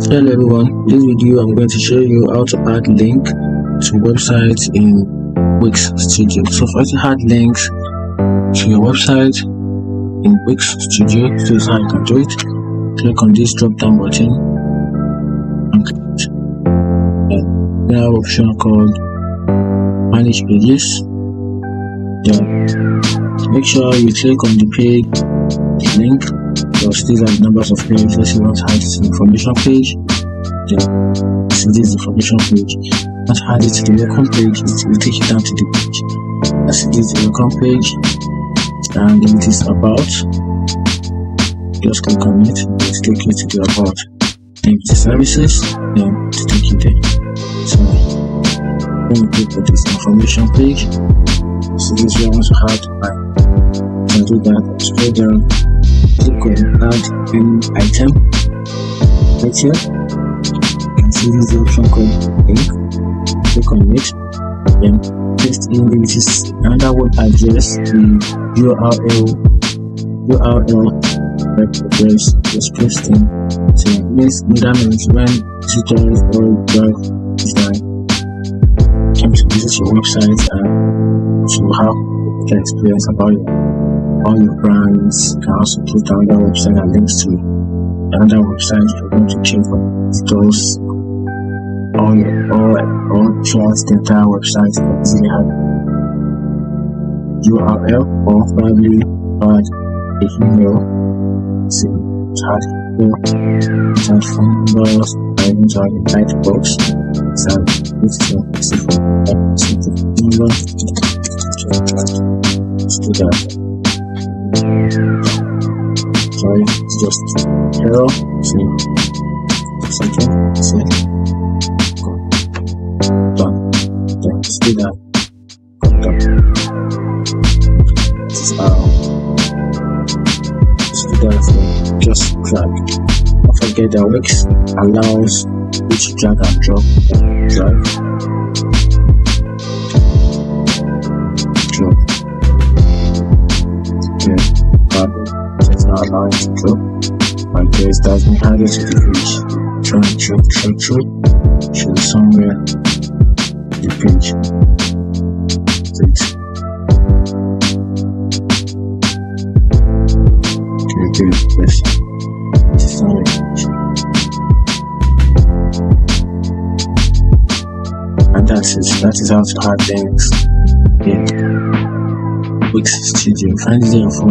Hello everyone, this video I'm going to show you how to add link to websites in Wix Studio. So first you add links to your website in Wix Studio. So this is how you can do it. Click on this drop down button and click the option called manage pages. Then make sure you click on the page link, because these are the numbers of pages. Let's say you want to add it to the information page. Then this is the information page. Want to add it to the welcome page, it will take you down to the page. As it is the welcome page, and then it is about. Just click on it, it will take you to the about. Then it is services, then to take you there. So when you click on this information page, so this is where I want to add my. So do that, scroll down, click on add any item right here. You can see this option called link. Click on it, then paste in this is another web address, the URL web address. Just paste in. So that means when visitors or drive come to visit your website and to have the experience about all your brands, you can also put another website and links to another website if you're going to check for stores all throughout the entire website. You can easily have URL or probably add a email. So add phone numbers, I even add a light box. So let's do that. Sorry, it's just error. So done. Then let's do that. This is let's do that. So just drag. Don't forget that Wix allows you to drag and drop. It's not allowing to drop. Like this, that's me added to the page. Try and show somewhere the page. This is not the page. And that is how to add links in Wix Studio. Find it there for